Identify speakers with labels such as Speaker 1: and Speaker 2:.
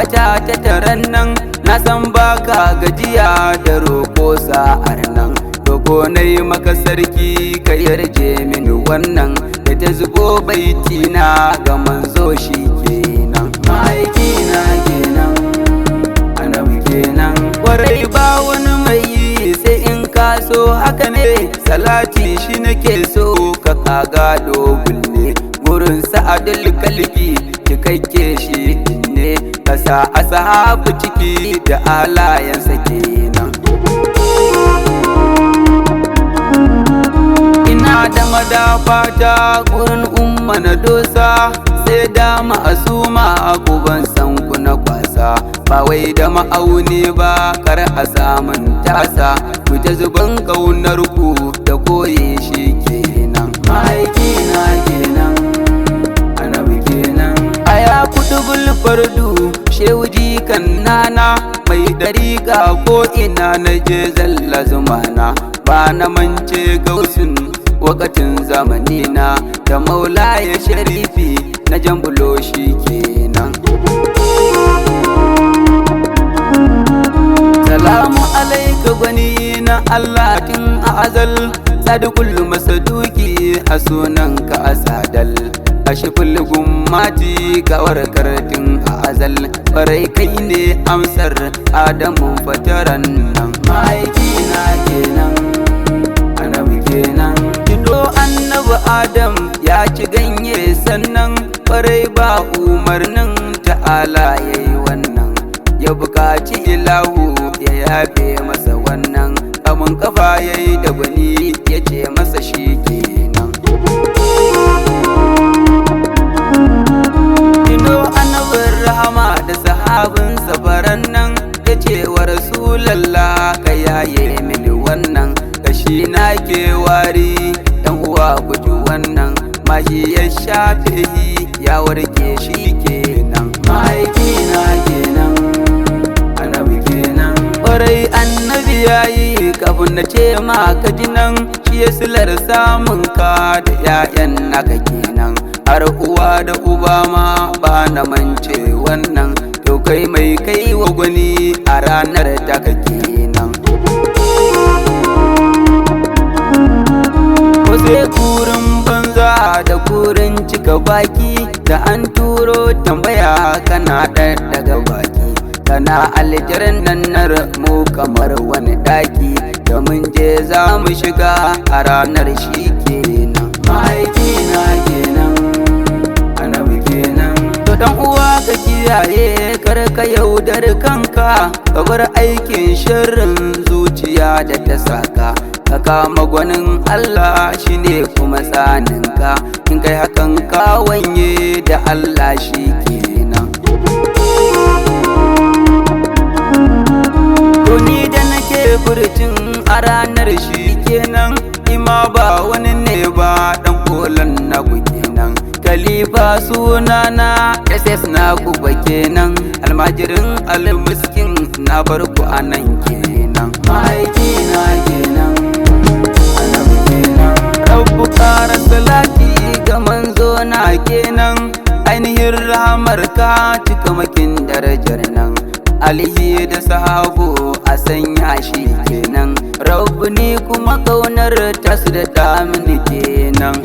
Speaker 1: mata ta taran nan na san baka gajiya da roƙo sa'ar nan. Roƙo na yi maka sarki ka yarje mini wannan da ta zubo baiti na ga manzo shi kenan. Aikina kenan, annabi kenan. Kwarai ba wani mai yi sai in ka so haka ne, salati shi nake so ka kaga dogon ne. Gurin sa'adul kalbi cikakke shi ne, kasa ashabu ciki da alayansa kenan. Ina da madafata gurin umma na dosa, sai da ma'asuma guban sanku na kwasa. Ba wai da ma'auni ba kar a samun tasa, ku ta zuban kaunar ku da koyi shi kenan. Aikina kenan, annabi kenan. Aya kutubul fardu shehu jikan nana, mai dariƙa ko ina na je zalla zumana. Ba na mance gausin wakatin zamanina da maula ya sharifi na jambulo shi kenan. Salamu alaika gwani na Allah tun a azal, sadukul masaduki a sunanka a sadal. Ashe kullu gummati kawar karatin a azal, farai kai ne amsar Adamu fataran nan. Aikina kenan, annabi kenan. Kido annabi Adam ya ci ganye sannan, farai ba umarnin ta'ala yayi wannan. Ya buƙaci ilahu ya yafe masa wannan, kamun kafa yayi da gwani ya ce masa shi kenan. Kido annabin rahama da sahabin safaran nan, ya ce wa Rasulallah ka yaye mini wannan, kashi na ke wari yan uwa guji wannan, mashi ya shafe ya warke shi kenan. Aikina kenan, annabi kenan. Kwarai annabi yayi kafin na ce ma ka ji nan, shi ya silar samun ka da 'ya'yan naka kenan. Har uwa da uba ma ba na mance wannan, to kai mai kai wa gwani a ranar ta ka kenan. Ko sai kurin banza da kurin cika baki, da an turo tambaya kana daga baki. Kana aljannan nan mu kamar wani daki, da mun je za mu shiga a ranar shi kenan. Aikina kenan, annabi kenan. To dan uwa ka kiyaye kar ka yaudar kanka, ka bar aikin sharrin zuciya da ta saka. Ka kama gwanin Allah shine kuma tsaninka, in kai hakan ka wanye da Allah shi kenan. To ni da nake furcin a ranar shi kenan, ima ba wani ne ba dan kolan na ku kenan. Khalifa sunana SS na ku ba kenan, almajirin almiskin na barku anan kenan. Aikina kenan, annabi kenan. Rabbu ƙara salati ga manzo na kenan, ainihin rahamar ka cika makin darajar nan. Alihi da sahabu a sanya shi kenan, Rabbu ni kuma kaunar tasu da damini kenan.